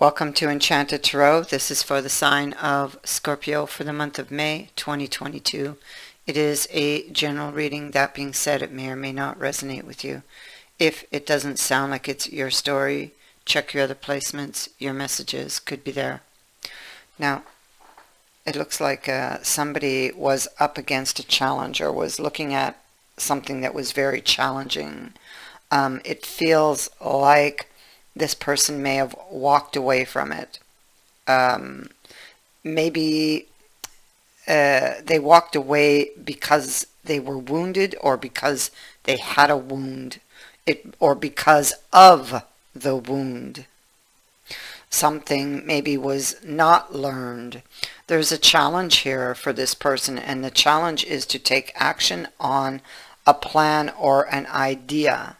Welcome to Enchanted Tarot. This is for the sign of Scorpio for the month of May 2022. It is a general reading. That being said, it may or may not resonate with you. If it doesn't sound like it's your story, check your other placements. Your messages could be there. Now, it looks like somebody was up against a challenge or was looking at something that was very challenging. It feels like this person may have walked away from it. Maybe they walked away because they were wounded, or because they had a wound, or because of the wound. Something maybe was not learned. There's a challenge here for this person, and the challenge is to take action on a plan or an idea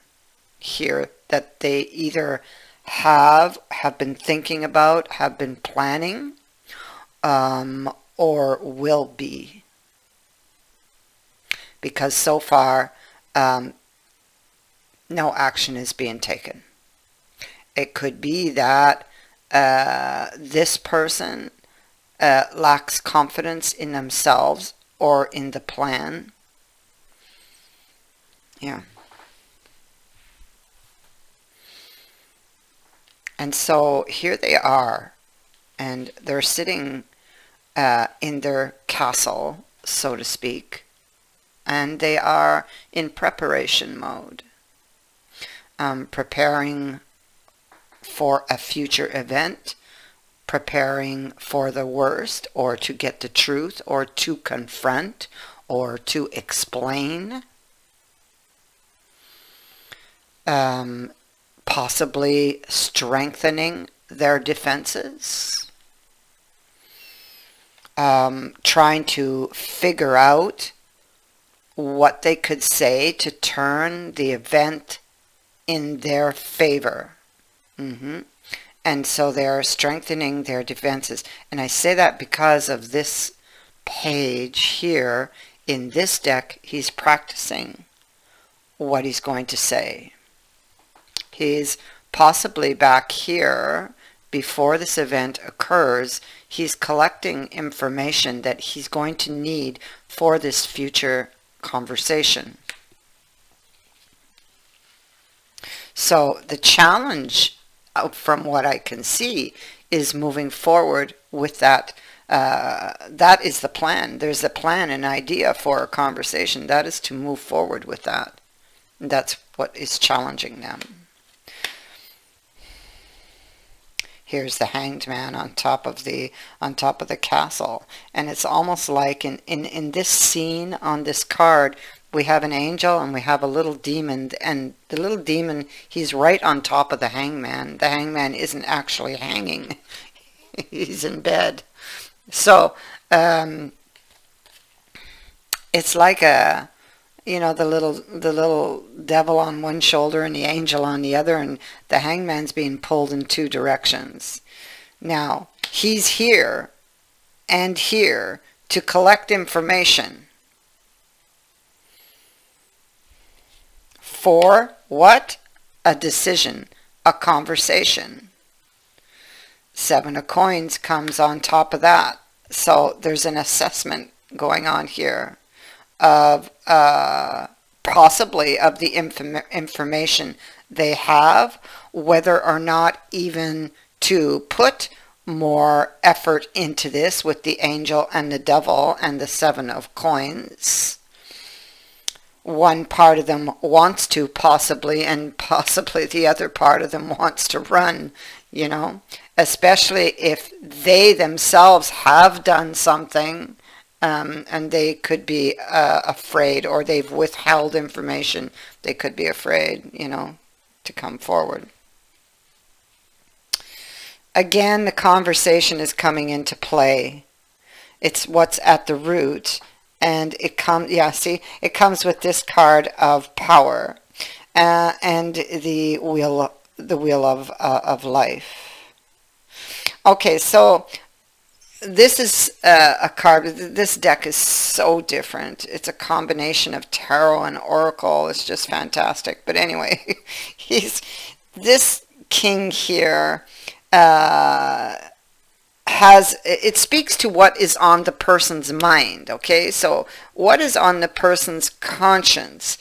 here that they either have been thinking about, have been planning, or will be. Because so far, no action is being taken. It could be that this person lacks confidence in themselves or in the plan. Yeah. And so here they are, and they're sitting in their castle, so to speak, and they are in preparation mode, preparing for a future event, preparing for the worst, or to get the truth, or to confront, or to explain. Possibly strengthening their defenses, trying to figure out what they could say to turn the event in their favor. And so they're strengthening their defenses. And I say that because of this page here. In this deck, he's practicing what he's going to say. He's possibly back here before this event occurs. He's collecting information that he's going to need for this future conversation. So the challenge, from what I can see, is moving forward with that. That is the plan. There's a plan, an idea for a conversation. That is to move forward with that. That's what is challenging them. Here's the Hanged Man on top of the castle, and it's almost like in this scene on this card, we have an angel and we have a little demon, and the little demon, he's right on top of the hangman. The hangman isn't actually hanging; he's in bed. So it's like a, you know, the little devil on one shoulder and the angel on the other, and the hangman's being pulled in two directions. Now, he's here and here to collect information. For what? A decision, a conversation. Seven of Coins comes on top of that. So there's an assessment going on here of possibly of the information they have, whether or not even to put more effort into this with the angel and the devil and the Seven of Coins. One part of them wants to, possibly, and possibly the other part of them wants to run, you know, especially if they themselves have done something. And they could be afraid, or they've withheld information. They could be afraid, you know, to come forward. Again, the conversation is coming into play. It's what's at the root, and it comes. Yeah, see, it comes with this card of power, and the wheel of life. Okay, so this is a card. This deck is so different. It's a combination of tarot and oracle. It's just fantastic. But anyway, this king here it speaks to what is on the person's mind. Okay, so what is on the person's conscience?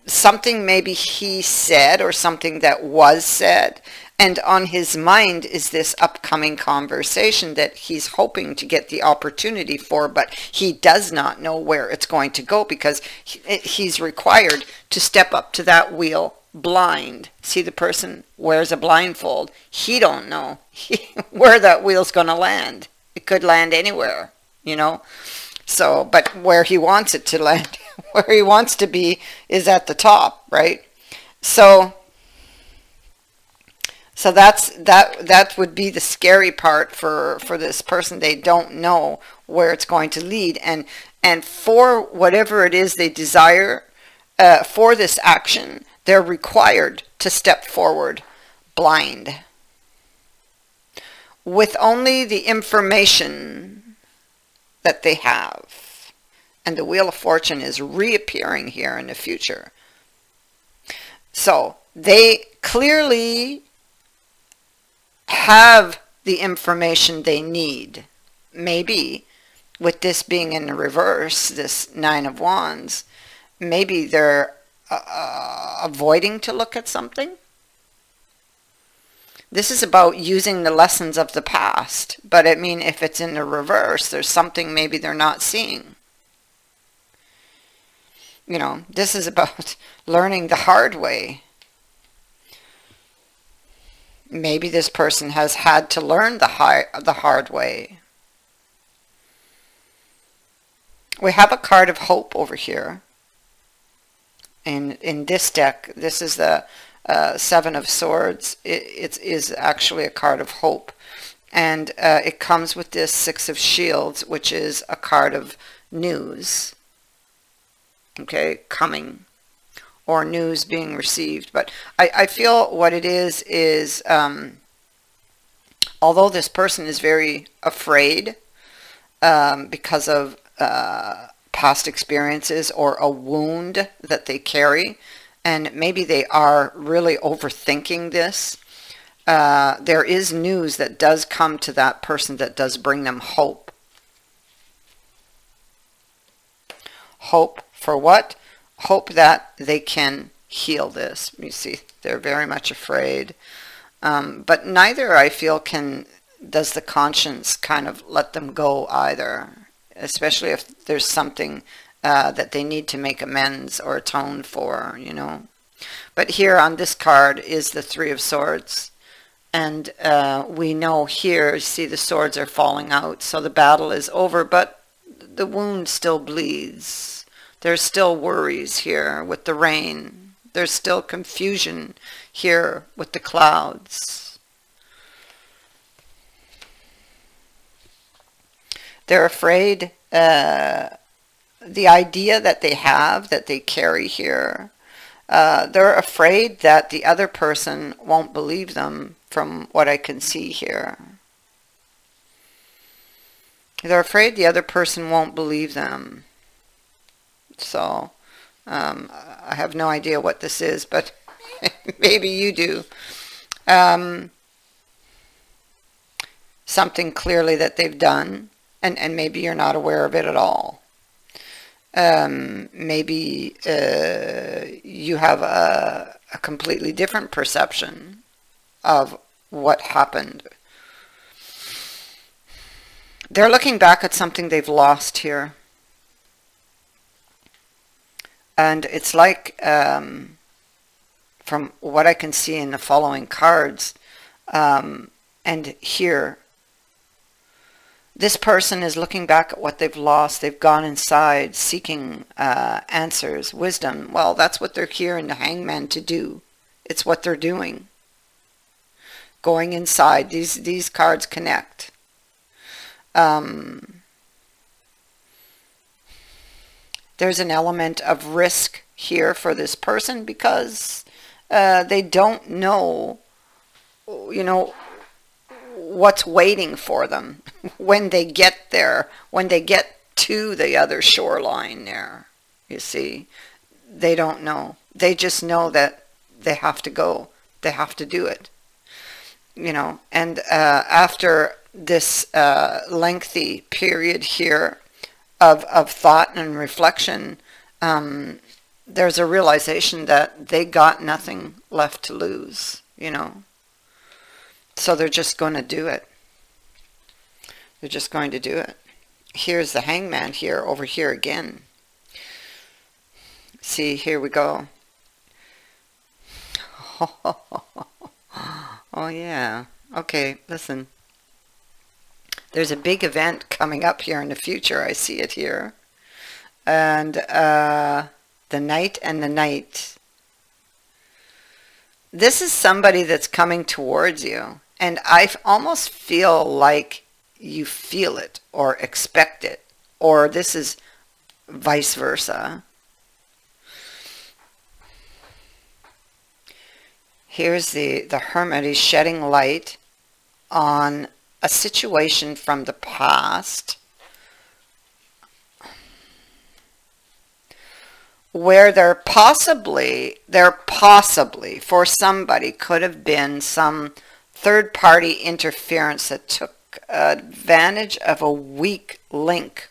Something maybe he said or something that was said, and on his mind is this upcoming conversation that he's hoping to get the opportunity for, but he does not know where it's going to go because he's required to step up to that wheel blind. See, the person wears a blindfold. He don't know where that wheel's going to land. It could land anywhere, you know. So, but where he wants it to land, where he wants to be is at the top, right? So that would be the scary part for this person. They don't know where it's going to lead, and for whatever it is they desire, for this action, they're required to step forward blind with only the information that they have. And the Wheel of Fortune is reappearing here in the future. So they clearly have the information they need. Maybe with this being in the reverse, this Nine of Wands, maybe they're avoiding to look at something. This is about using the lessons of the past. But I mean, if it's in the reverse, there's something maybe they're not seeing. You know, this is about learning the hard way. Maybe this person has had to learn the hard way. We have a card of hope over here. In this deck, this is the Seven of Swords. It is actually a card of hope. And it comes with this Six of Shields, which is a card of news. Okay, coming. Or news being received. But I feel what it is although this person is very afraid because of past experiences or a wound that they carry, and maybe they are really overthinking this, there is news that does come to that person that does bring them hope. Hope for what? Hope that they can heal this. You see, they're very much afraid. But neither, I feel, does the conscience kind of let them go either. Especially if there's something that they need to make amends or atone for, you know. But here on this card is the Three of Swords. And we know here, see, the swords are falling out. So the battle is over, but the wound still bleeds. There's still worries here with the rain. There's still confusion here with the clouds. They're afraid, the idea that they have, that they carry here, they're afraid that the other person won't believe them from what I can see here. They're afraid the other person won't believe them. So, I have no idea what this is, but maybe you do. Something clearly that they've done, and maybe you're not aware of it at all. Maybe you have a completely different perception of what happened. They're looking back at something they've lost here. And it's like, from what I can see in the following cards, and here, this person is looking back at what they've lost. They've gone inside seeking answers, wisdom. Well, that's what they're here in the Hangman to do. It's what they're doing. Going inside. These cards connect. There's an element of risk here for this person because they don't know, you know, what's waiting for them when they get there, when they get to the other shoreline there. You see, they don't know. They just know that they have to go. They have to do it. you know, and after this lengthy period here of thought and reflection, there's a realization that they got nothing left to lose, you know. So they're just going to do it. They're just going to do it. Here's the Hangman here, over here again. See, here we go. Oh yeah. Okay, listen. There's a big event coming up here in the future. I see it here. And the Knight and the Knight. This is somebody that's coming towards you. And I almost feel like you feel it or expect it. Or this is vice versa. Here's the Hermit. He's shedding light on a situation from the past where there possibly for somebody could have been some third-party interference that took advantage of a weak link,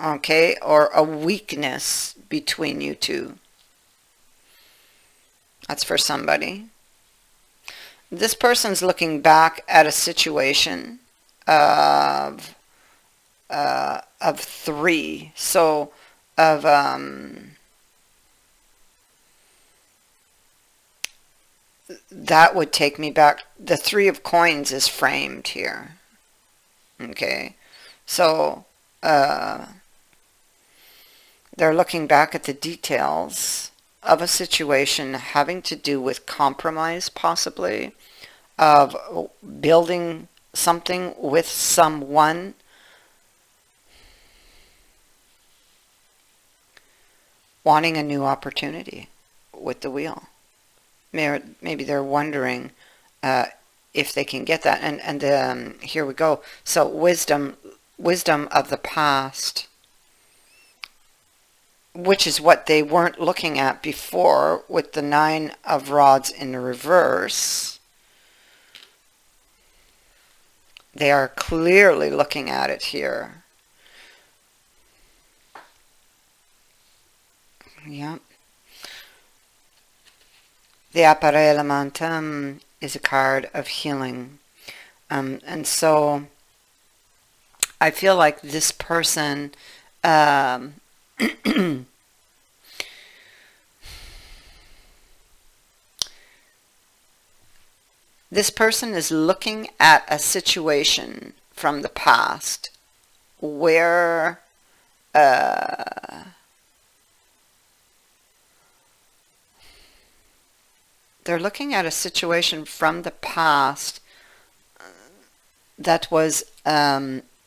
okay, or a weakness between you two. That's for somebody. This person's looking back at a situation of three. So of that would take me back. The Three of Coins is framed here. Okay, so they're looking back at the details of a situation having to do with compromise, possibly, of building something with someone, wanting a new opportunity with the wheel. Maybe they're wondering if they can get that. And here we go. So wisdom of the past, which is what they weren't looking at before with the Nine of Rods in reverse. They are clearly looking at it here. Yep. The Appare Elementum is a card of healing. And so I feel like this person this person is looking at a situation from the past where they're looking at a situation from the past that was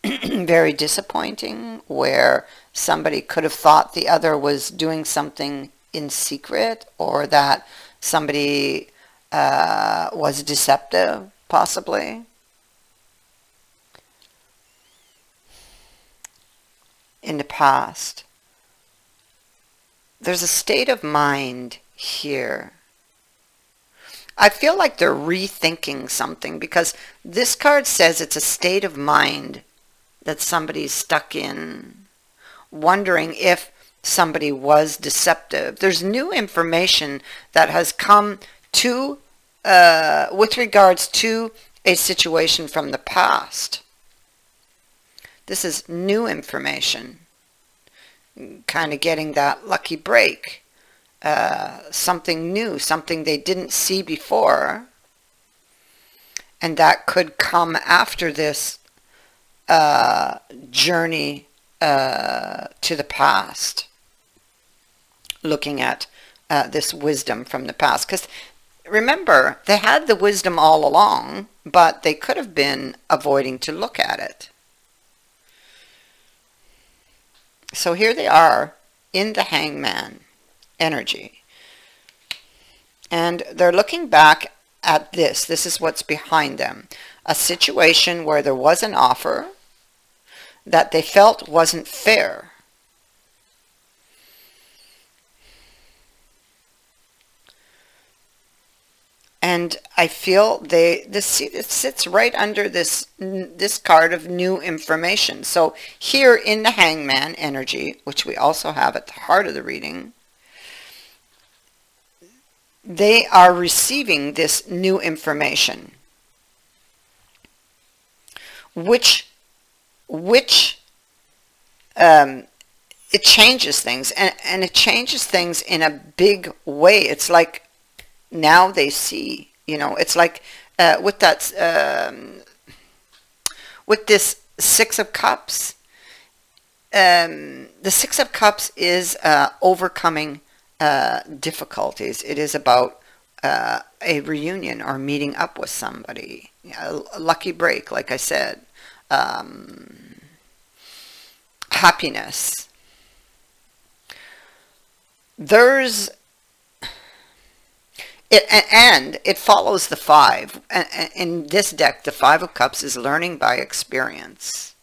very disappointing, where somebody could have thought the other was doing something in secret, or that somebody was deceptive, possibly. In the past. There's a state of mind here. I feel like they're rethinking something, because this card says it's a state of mind that somebody's stuck in, wondering if somebody was deceptive. There's new information that has come to with regards to a situation from the past. This is new information, kind of getting that lucky break, something new, something they didn't see before, and that could come after this journey to the past, looking at this wisdom from the past. Because remember, they had the wisdom all along, but they could have been avoiding to look at it. So here they are in the Hangman energy, and they're looking back at this. This is what's behind them. A situation where there was an offer that they felt wasn't fair. And I feel this it sits right under this card of new information. So here in the Hangman energy, which we also have at the heart of the reading, they are receiving this new information, which it changes things, and it changes things in a big way. It's like now they see, you know, it's like with that with this Six of Cups. The Six of Cups is overcoming difficulties. It is about a reunion or meeting up with somebody, a lucky break, like I said, happiness. There's it, and it follows the five. In this deck, the Five of Cups is learning by experience.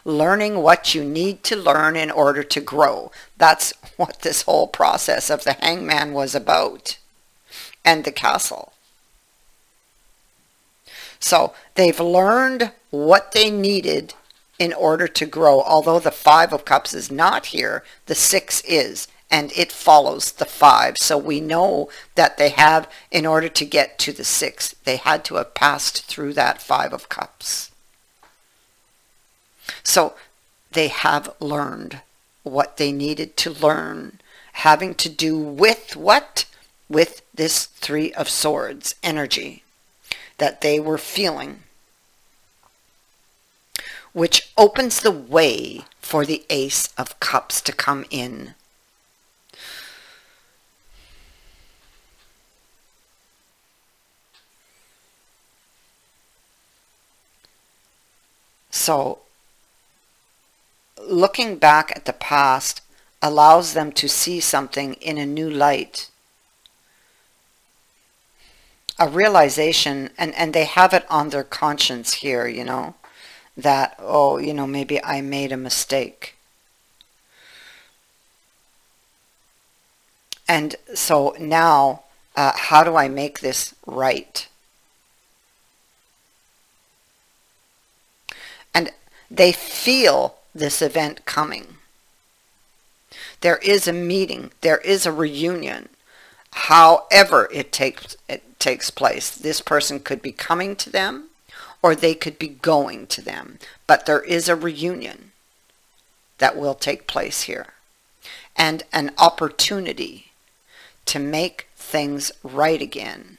Learning what you need to learn in order to grow. That's what this whole process of the Hangman was about. And the Castle. So they've learned what they needed in order to grow. Although the Five of Cups is not here, the Six is. And it follows the five. So we know that they have, in order to get to the Six, they had to have passed through that Five of Cups. So they have learned what they needed to learn, having to do with what? With this Three of Swords energy that they were feeling, which opens the way for the Ace of Cups to come in. So looking back at the past allows them to see something in a new light. A realization, and they have it on their conscience here, you know, that, oh, you know, maybe I made a mistake. And so now, how do I make this right? And they feel this event coming. There is a meeting. There is a reunion. However it takes place. This person could be coming to them, or they could be going to them. But there is a reunion that will take place here. And an opportunity to make things right again.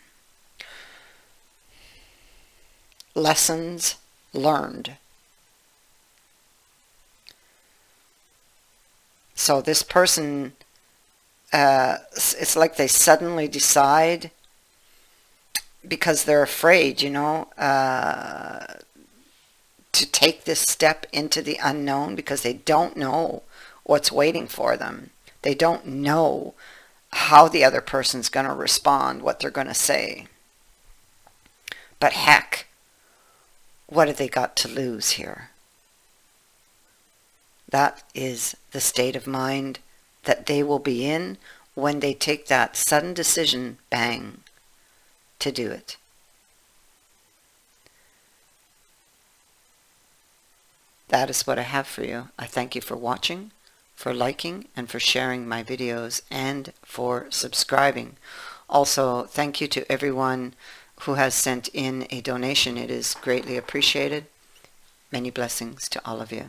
Lessons learned. So this person, it's like they suddenly decide, because they're afraid, you know, to take this step into the unknown, because they don't know what's waiting for them. They don't know how the other person's going to respond, what they're going to say. But heck, what have they got to lose here? That is the state of mind that they will be in when they take that sudden decision, bang, to do it. That is what I have for you. I thank you for watching, for liking, and for sharing my videos, and for subscribing. Also, thank you to everyone who has sent in a donation. It is greatly appreciated. Many blessings to all of you.